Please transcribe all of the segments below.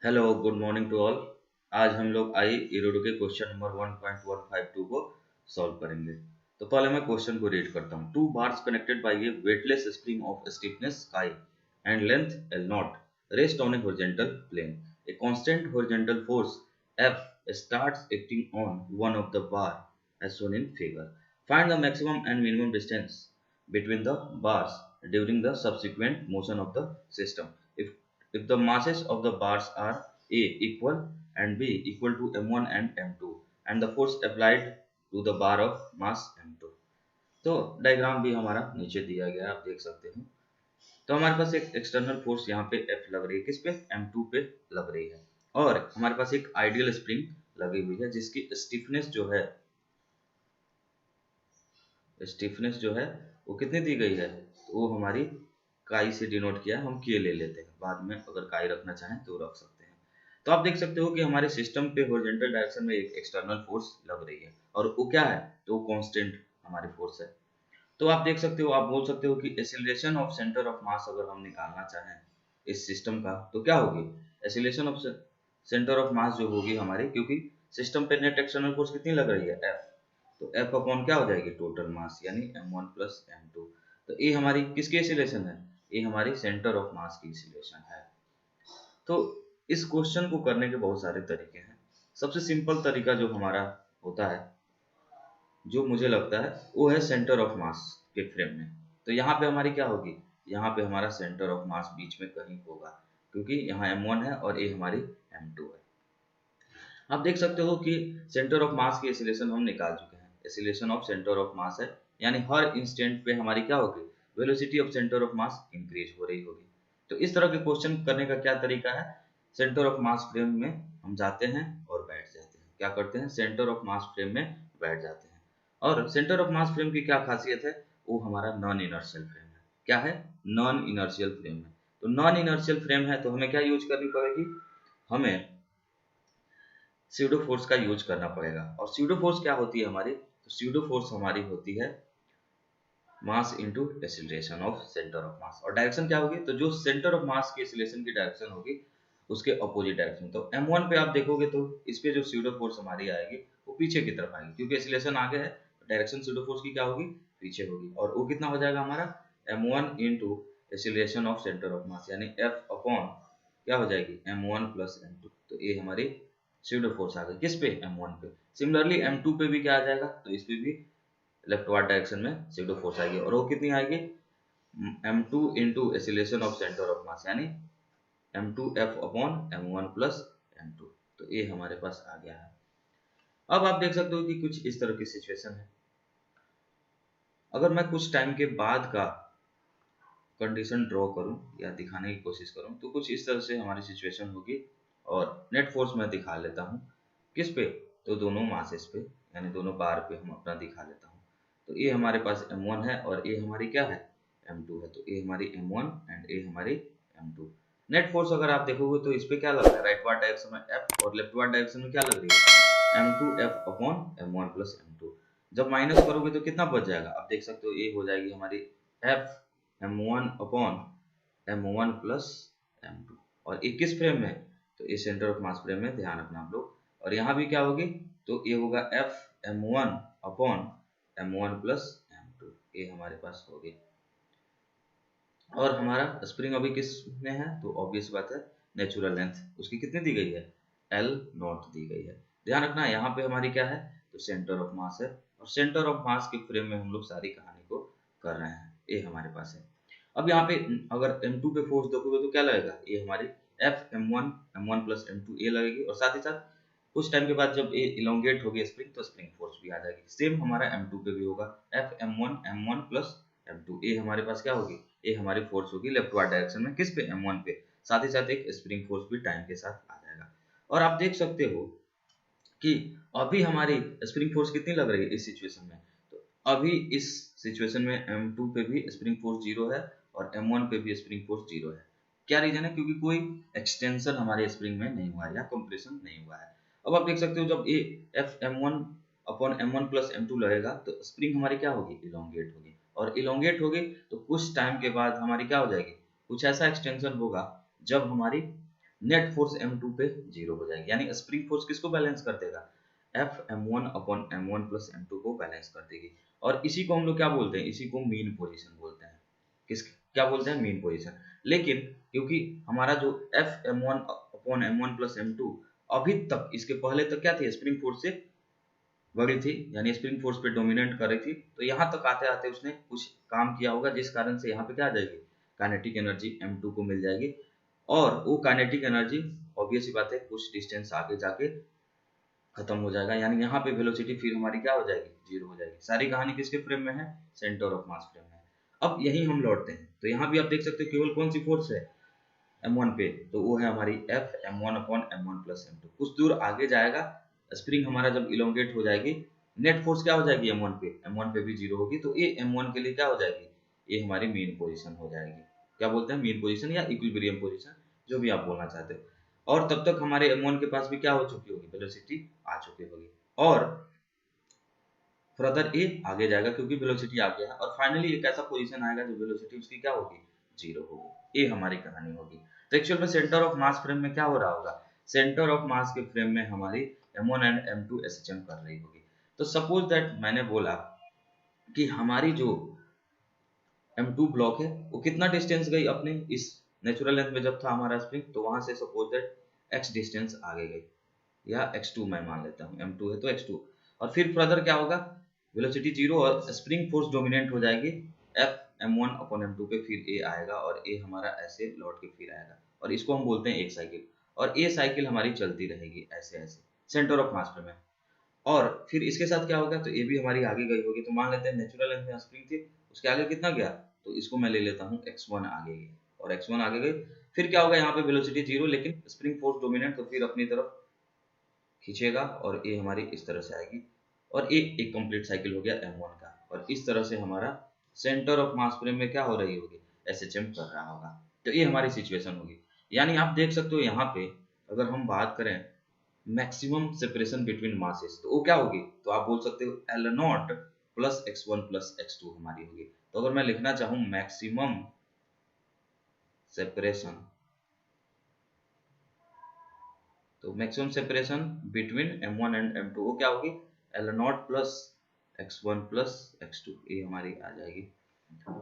Hello good morning to all. आज हम लोग आई इरोडो के क्वेश्चन नंबर 1.152 को सॉल्व करेंगे। तो पहले मैं क्वेश्चन को रीड करता हूँ। Two bars connected by a weightless spring of stiffness I and length L not rest on a horizontal plane. A constant horizontal force F starts acting on one of the bar as shown in figure. Find the maximum and minimum distance between the bars during the subsequent motion of the system. If the masses of the bars are A equal and B equal to m1 and m2 and the force applied to the bar of mass m2। तो diagram भी हमारा नीचे दिया गया है, आप देख सकते हैं। तो हमारे पास एक एक्सटर्नल फोर्स यहाँ पे F लग रही है, किस पे? m2 पे लग रही है। और हमारे पास एक आइडियल स्प्रिंग लगी हुई है जिसकी स्टिफनेस जो है वो कितनी दी गई है? तो वो हमारी काई से डिनोट किया है, हम के ले लेते हैं, बाद में अगर काई रखना चाहें तो रख सकते हैं। तो आप देख सकते हो कि हमारे सिस्टम पे हॉरिजॉन्टल डायरेक्शन में एक एक्सटर्नल फोर्स लग रही है और वो क्या है? तो वो कांस्टेंट हमारी फोर्स है। तो आप देख सकते हो, आप बोल सकते हो कि acceleration of centre of mass अगर हम निकालना चाहें इस सिस्टम का तो क्या होगी? Acceleration of centre of mass जो होगी हमारी, क्योंकि सिस्टम पे नेट एक्सटर्नल फोर्स कितनी लग रही है? F। तो F अपॉन क्या हो जाएगी? टोटल मास यानी m1 प्लस m2। तो ये हमारी किसकी एक्सीलरेशन है? ये हमारी सेंटर ऑफ मास की एक्सीलरेशन है। तो इस क्वेश्चन को करने के बहुत सारे तरीके हैं। सबसे सिंपल तरीका जो हमारा होता है, जो मुझे लगता है, वो है सेंटर ऑफ मास के फ्रेम में। तो यहाँ पे हमारी क्या होगी? यहाँ पे हमारा सेंटर ऑफ मास बीच में कहीं होगा, क्योंकि यहाँ m1 है और ये हमारी m2 है। आप देख सकते हो कि सेंटर ऑफ मास की एक्सीलरेशन हम निकाल चुके हैं। Acceleration of centre of mass है, यानी हर इंस्टेंट पे हमारी क्या होगी? Velocity of centre of mass increase हो रही होगी। तो इस तरह के क्वेश्चन करने का क्या तरीका है? सेंटर ऑफ मास फ्रेम में हम जाते हैं और बैठ जाते हैं। क्या करते हैं? सेंटर ऑफ मास फ्रेम में बैठ जाते हैं। और सेंटर ऑफ मास फ्रेम की क्या खासियत है? वो हमारा नॉन इनर्शियल फ्रेम है। क्या है? नॉन इनर्शियल फ्रेम है। तो नॉन इनर्शियल फ्रेम है तो हमें क्या यूज करनी पड़ेगी? हमें स्यूडो फोर्स का यूज करना पड़ेगा। और स्यूडो फोर्स क्या होती है हमारी? तो स्यूडो फोर्स हमारी होती है mass into acceleration of centre of mass. और डायरेक्शन क्या होगी? तो जो सेंटर ऑफ मास की एक्सीलरेशन की डायरेक्शन होगी उसके अपोजिट डायरेक्शन। तो m1 पे आप देखोगे तो इस पे जो स्यूडो फोर्स हमारी आएगी वो पीछे की तरफ आएगी, क्योंकि एक्सीलरेशन आगे है तो डायरेक्शन स्यूडो फोर्स की क्या होगी? पीछे होगी। और वो कितना हो जाएगा हमारा? m1 into acceleration of centre of mass, यानी F अपॉन क्या हो जाएगी? m1 plus m2। तो ये हमारी स्यूडो फोर्स आ गई किस पे? m1 पे। सिमिलरली m2 पे भी क्या आ जाएगा? तो इस पे भी लेफ्टवर्ड डायरेक्शन में स्यूडो फोर्स आएगी, और वो कितनी आएगी? m2 into acceleration of centre of mass, यानी m2f upon m1 plus m2। तो ये हमारे पास आ गया है। अब आप देख सकते हो कि कुछ इस तरह की सिचुएशन है। अगर मैं कुछ टाइम के बाद का कंडीशन ड्रॉ करूं या दिखाने की कोशिश करूं तो कुछ इस तरह से हमारी सिचुएशन होगी। और नेट फोर्स मैं दिखा लेता हूं किस पे? तो दोनों मासेस पे, यानी दोनों बार पे हम अपना दिखा लेता हूं। तो ये हमारे पास m1 है और ये हमारी क्या है? m2 है। तो ये हमारी m1 एंड ये हमारी m2। नेट फोर्स अगर आप देखोगे तो इस पे क्या लग रहा है? राइटवर्ड डायरेक्शन में F और लेफ्टवर्ड डायरेक्शन में क्या लग रही है? m2f upon m1 plus m2। जब माइनस करोगे तो कितना बच जाएगा? आप देख सकते हो ये हो जाएगी हमारी F m1 upon m1 plus m2। और ये किस फ्रेम में? तो ये सेंटर ऑफ मास फ्रेम में, ध्यान रखना आप लोग। और यहाँ भी क्या होगी? तो ये होगा F m1 upon m1 plus m2। ये हमारे पास हो गई। और हमारा स्प्रिंग अभी किस में है? तो ऑब्वियस बात है, नेचुरल लेंथ उसकी कितनी दी गई है? L नॉट दी गई है। ध्यान रखना यहाँ पे हमारी क्या है? तो सेंटर ऑफ मास है, और सेंटर ऑफ मास के फ्रेम में हम लोग सारी कहानी को कर रहे हैं। ये हमारे पास है। अब यहाँ पे अगर m2 पे फोर्स देखोगे तो क्या लगेगा? ये हमारी F m1 प्लस m2 ये लगेगी, और साथ ही साथ कुछ टाइम के बाद जब ये इलोंगेट होगी स्प्रिंग तो स्प्रिंग फोर्स भी आ जाएगी। सेम हमारा m2 पे भी होगा, F m1 प्लस m2। ये हमारे पास क्या होगी? ये हमारी फोर्स होगी लेफ्टवर्ड डायरेक्शन में, किस पे? m1 पे। साथ ही साथ एक स्प्रिंग फोर्स भी टाइम के साथ आ जाएगा। और आप देख सकते हो कि अभी हमारी स्प्रिंग फोर्स कितनी लग रही है इस सिचुएशन में? तो अभी इस सिचुएशन में m2 पे भी स्प्रिंग फोर्स 0 है और m1 पे भी स्प्रिंग फोर्स 0 है। क्या रीजन है? क्योंकि कोई एक्सटेंशन हमारे स्प्रिंग में नहीं हुआ है या कंप्रेशन नहीं हुआ है। अब आप देख सकते हो जब ये F m1 upon m1 plus m2 लगेगा तो स्प्रिंग हमारी क्या होगी? इलोंगेट होगी। और इलोंगेट होगी तो कुछ टाइम के बाद हमारी क्या हो जाएगी? कुछ ऐसा एक्सटेंशन होगा जब हमारी नेट फोर्स M2 पे 0 हो जाएगी, यानी स्प्रिंग फोर्स किसको बैलेंस कर देगा, Fm1 upon M1 plus M2 को बैलेंस कर देगी। और इसी को हम लोग क्या बोलते हैं, इसी को मीन पोजीशन बोलते हैं। क्या बोलते हैं, मीन पोजीशन। लेकिन क्योंकि हमारा जो Fm1 upon M1 plus M2 अभी तक, इसके पहले तक क्या थी, स्प्रिंग फोर्स से बड़ी थी, यानी स्प्रिंग फोर्स पे डोमिनेट कर रही थी, तो यहाँ तक आते आते उसने कुछ काम किया होगा जिस कारण से यहाँ पे क्या आ जाएगी, काइनेटिक एनर्जी M2 को मिल जाएगी। और वो काइनेटिक एनर्जी ऑब्वियस सी बात है कुछ डिस्टेंस आगे जाके खत्म हो जाएगा, यानी यहाँ पे वेलोसिटी फिर हमारी क्या हो जाएगी, जीरो हो जाएगी। सारी कहानी किसके फ्रेम में है, सेंटर ऑफ मास फ्रेम में। अब यही हम लौटते हैं, तो यहाँ भी आप देख सकते हो केवल कौन सी फोर्स है, M1 पे, तो वो है हमारी Fm1 upon M1 plus M2। कुछ दूर आगे जाएगा, स्प्रिंग हमारा जब इलोंगेट हो जाएगी, नेट फोर्स क्या हो जाएगी M1 पे भी जीरो होगी, तो ये M1 के लिए क्या हो जाएगी, ये हमारी मेन पोजीशन हो जाएगी। क्या बोलते हैं, मेन पोजीशन या इक्विलिब्रियम पोजीशन, जो भी आप बोलना चाहते हो। और तब तक हमारे M1 के पास भी क्या हो चुकी होगी, वेलोसिटी आ चुकी होगी। और फर्दर ये आगे जाएगा क्योंकि वेलोसिटी आ गया है, और फाइनली एक ऐसा पोजीशन आएगा जो वेलोसिटी उसकी क्या होगी, जीरो होगी। ये हमारी कहानी होगी। तो एक्चुअल में सेंटर ऑफ मास फ्रेम में क्या हो रहा होगा, सेंटर ऑफ मास के फ्रेम में हमारी M1 एंड M2 एसएचएम कर रही होगी। तो सपोज दैट मैंने बोला कि हमारी जो M2 ब्लॉक है वो कितना डिस्टेंस गई अपने इस नेचुरल लेंथ में जब था हमारा स्प्रिंग, तो वहां से सपोज दैट x डिस्टेंस आगे गई, या x2 मैं मान लेता हूँ, M2 है तो x2। और फिर फर्दर क्या होगा, वेलोसिटी जीरो और स्प्रिंग फोर्स डोमिनेट हो जाएगी Fm1 अपॉन M2 पे, फिर A आएगा और A हमारा ऐसे लौट के फिर आएगा, और इसको हम बोलते हैं एक साइकिल। और ये साइकिल हमारी चलती रहेगी ऐसे ऐसे सेंटर ऑफ मास पे में। और फिर इसके साथ क्या होगा, तो ये भी हमारी आगे गई होगी, तो मान लेते हैं नेचुरल लेंथ में स्प्रिंग थी, उसके आगे कितना गया, तो इसको मैं ले लेता हूँ x1 आगे गई, और x1 आगे गई। फिर क्या होगा, यहाँ पे वेलोसिटी जीरो, लेकिन स्प्रिंग फोर्स डोमिनेंट, तो फिर अपनी तरफ खींचेगा और ये हमारी इस तरह से आएगी, और एक कंप्लीट साइकिल हो गया M1 का। और इस तरह से हमारा सेंटर ऑफ मास फ्रेम में क्या हो रही होगी, एसएचएम कर रहा होगा। तो ये हमारी सिचुएशन होगी। यानी आप देख सकते हो यहाँ पे अगर हम बात करें मैक्सिमम सेपरेशन बिटवीन मासेस, तो वो क्या होगी, तो आप बोल सकते हो L0 plus x1 plus x2 हमारी होगी। तो अगर मैं लिखना चाहूँ मैक्सिमम सेपरेशन, तो maximum separation between M1 and M2 वो क्या होगी, L0 plus x1 plus x2, ये हमारी आ जाएगी।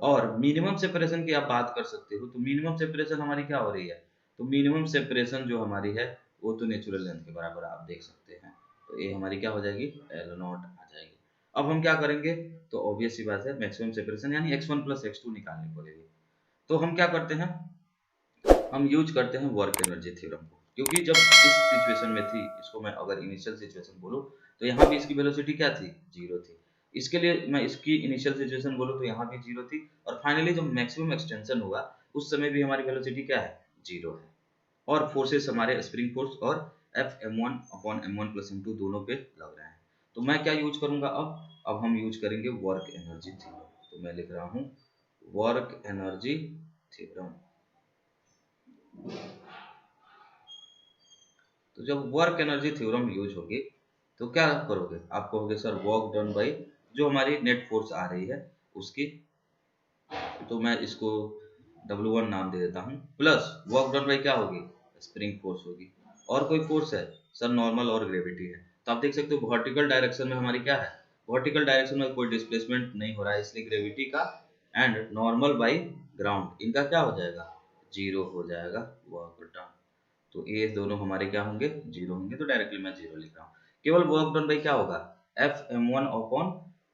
और मिनिमम सेपरेशन की आप बात कर सकते हो, तो मिनिमम सेपरेशन हमारी क्या हो रही है, तो मिनिमम सेपरेशन जो हमारी है वो तो नेचुरल लेंथ के बराबर आप देख सकते हैं, तो ये हमारी क्या हो जाएगी, L0 आ जाएगी। अब हम क्या करेंगे, तो ऑब्वियस सी बात है मैक्सिमम सेपरेशन यानी x1 प्लस x2 निकालनी पड़ेगी। तो हम क्या करते हैं, हम यूज करते हैं वर्क एनर्जी थ्योरम को, क्योंकि जब इस सिचुएशन में थी, इसको मैं अगर इनिशियल सिचुएशन बोलूं तो यहाँ भी इसकी वेलोसिटी क्या थी, जीरो थी। इसके लिए मैं इसकी इनिशियल सिचुएशन बोलूं तो यहाँ भी जीरो थी, और फाइनली जब मैक्सिमम एक्सटेंशन हुआ उस समय भी हमारी वेलोसिटी क्या है, जीरो है। और फोर्सेस हमारे स्प्रिंग फोर्स और Fm1 upon M1 plus M2 दोनों पे लग रहे हैं। तो मैं क्या यूज करूंगा, अब हम यूज करेंगे वर्क एनर्जी थ्योरम। तो मैं लिख रहा हूँ वर्क एनर्जी थ्योरम। तो जब वर्क एनर्जी थ्योरम यूज होगी तो क्या करोगे, आप कहोगे सर वर्क डन बाई जो हमारी नेट फोर्स आ रही है उसकी, तो मैं इसको W1 नाम दे देता हूँ, प्लस वर्क डन बाई क्या होगी, स्प्रिंग फोर्स होगी। और कोई फोर्स है, सर नॉर्मल और ग्रेविटी है। तो आप देख सकते हो वर्टिकल डायरेक्शन में हमारी क्या है, वर्टिकल डायरेक्शन में कोई डिस्प्लेसमेंट नहीं हो रहा है, इसलिए ग्रेविटी का एंड नॉर्मल बाई ग्राउंड इनका क्या हो जाएगा, जीरो हो जाएगा वर्क डन। तो ये दोनों हमारे क्या होंगे, जीरो होंगे, तो डायरेक्टली मैं जीरो लिख रहा हूँ। केवल वर्क डन बाई क्या होगा, Fm1 upon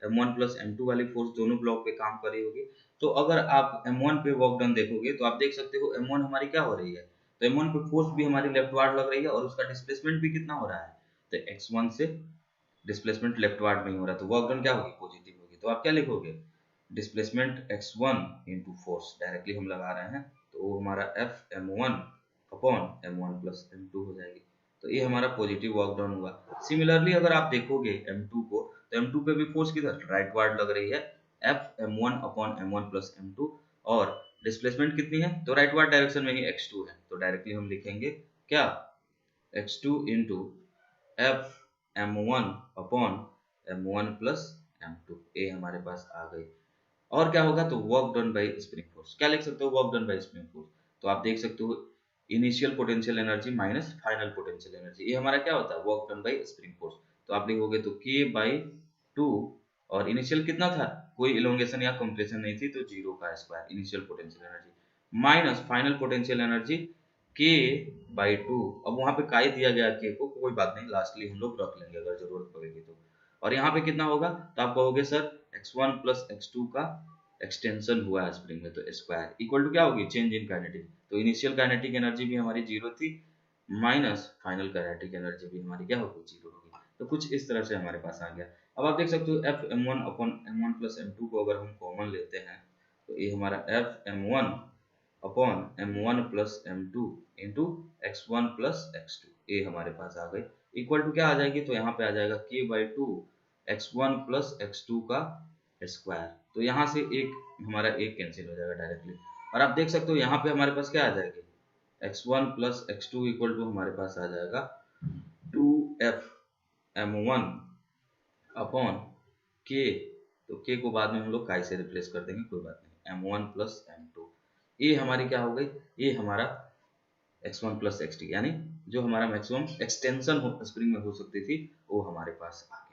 M1 plus M2 वाली फोर्स दोनों ब्लॉक पे काम कर रही होगी। तो अगर आप M1 पे वर्क डन देखोगे तो आप देख सकते हो M1 हमारी क्या हो रही है, तो M1 पे फोर्स भी हमारी लेफ्टवार्ड लग रही है और उसका डिस्प्लेसमेंट भी कितना हो रहा है, तो x1 से डिस्प्लेसमेंट लेफ्टवार्ड नहीं हो रहा, तो वर्क डन क्या होगी, पॉजिटिव होगी। तो आप क्या लिखोगे, displacement x1 into force directly हम लगा रहे हैं, तो वो हमारा Fm1 upon M1 plus M2 हो जाएगी। तो ये हमारा पॉजिटिव वर्क डन हुआ। सिमिलरली अगर आप देखोगे M2 को, तो M2 पे भी फोर्स किधर, राइटवार्ड लग रही है, Fm1 upon M1 plus M2, और डिस्प्लेसमेंट कितनी है, तो राइटवार्ड डायरेक्शन में ही x2 है, तो डायरेक्टली हम लिखेंगे क्या, x2 into Fm1 upon M1 plus M2, ये हमारे पास आ गई। और क्या होगा, तो work done by spring force, क्या लिख सकते हो, work done by spring force. तो आप देख सकते हो initial potential energy minus final potential energy, ये हमारा क्या होता है, work done by spring force. तो आप लिखोगे तो K/2, और इनिशियल कितना था, कोई इलोंगेशन या कंप्रेशन नहीं थी, तो 0 का square initial potential energy, minus final potential energy K/2। अब वहां पे काई दिया गया K को, कोई बात नहीं, लास्टली हम लोग रख लेंगे अगर जरूरत पड़ेगी तो। और यहाँ पे कितना होगा, तो आप कहोगे सर x1 प्लस x2 का एक्सटेंशन हुआ है स्प्रिंग में, तो स्क्वायर इक्वल टू क्या होगी, चेंज इन काइनेटिक। तो इनिशियल काइनेटिक एनर्जी भी हमारी 0 थी, माइनस फाइनल काइनेटिक एनर्जी भी हमारी क्या होगी, 0 होगी। तो कुछ इस तरह से हमारे पास आ गया। अब आप देख सकते हो F m1 upon m1 plus m2 को अगर हम कॉमन लेते हैं, तो ये हमारा F m1 upon m1 plus m2 into x1 plus x2, ये हमारे पास आ गई, इक्वल टू क्या आ जाएगी, तो यहाँ पे आ जाएगा K/2 x1 प्लस x2 का स्क्वायर। तो यहाँ से एक हमारा एक कैंसिल हो जाएगा डायरेक्टली, और आप देख सकते हो यहाँ पे हमारे पास क्या आ जाएगी, x1 plus x2 equal to हमारे पास आ जाएगा 2f m1 अपॉन k, तो k को बाद में हम लोग काई से रिप्लेस कर देंगे, कोई बात नहीं, m1 प्लस m2, ये हमारी क्या हो गई, ये हमारा x1 प्लस x2, यानी जो हमारा मैक्सिमम एक्सटेंशन स्प्रिंग में हो सकती थी वो हमारे पास आ गया।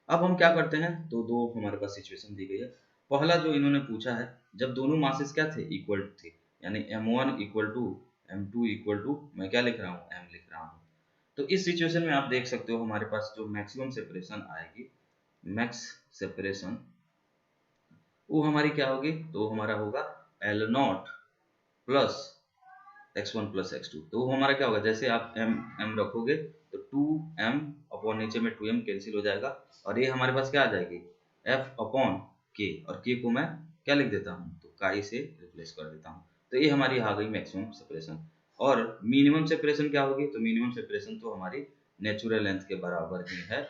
अब हम क्या करते हैं, तो दो हमारे पास सिचुएशन दी गई है। पहला जो इन्होंने पूछा है, जब दोनों मासेस क्या थे, इक्वल थे, यानी m1 equal to m2 equal to, मैं क्या लिख रहा हूँ, m लिख रहा हूँ। तो इस सिचुएशन में आप देख सकते हो हमारे पास जो मैक्सिमम सेपरेशन आएगी, मैक्स सेपरेशन, वो हमारी क्या होगी, तो हमारा होगा L0 plus x1 plus x2। तो वो हमारा क्या होगा, जैसे आप m रखोगे तो 2m अपॉन नीचे में 2m कैंसिल हो जाएगा, और ये हमारे पास क्या आ जाएगी, f अपॉन k, और k को मैं क्या लिख देता हूँ, तो काई से रिप्लेस कर देता हूँ। तो ये हमारी आ गई मैक्सिमम सेपरेशन। और मिनिमम सेपरेशन क्या होगी, तो मिनिमम सेपरेशन तो हमारी नेचुरल लेंथ के बराबर ही है,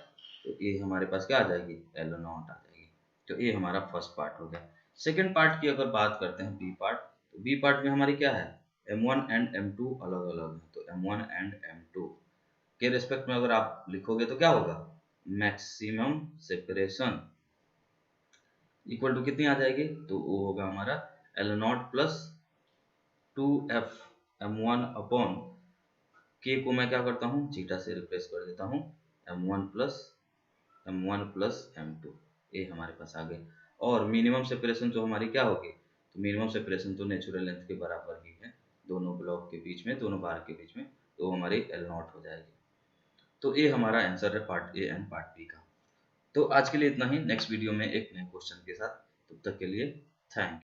तो ये हमारे पास क्या आ जाएगी, L0 आ जाएगी। तो ये हमारा फर्स्ट पार्ट हो गया। सेकेंड पार्ट की अगर बात करते हैं, बी पार्ट, तो बी पार्ट में हमारी क्या है, m1 एंड m2 अलग अलग है, तो m1 एंड m2 के रिस्पेक्ट में अगर आप लिखोगे तो क्या होगा, मैक्सिमम सेपरेशन इक्वल टू कितनी आ जाएगी, तो वो होगा हमारा L0 plus 2f m1 upon k को मैं क्या करता हूँ, जीटा से रिप्लेस कर देता हूँ, m1 प्लस m2, ये हमारे पास आ गए। और मिनिमम सेपरेशन तो हमारी क्या होगी, तो मिनिमम सेपरेशन तो नेचुरल लेंथ के बराबर ही है, दोनों ब्लॉक के बीच में, दोनों बार के बीच में, तो हमारी L0 हो जाएगी। तो ये हमारा आंसर है part A and part B का। तो आज के लिए इतना ही, नेक्स्ट वीडियो में एक नए क्वेश्चन के साथ, तब तक के लिए थैंक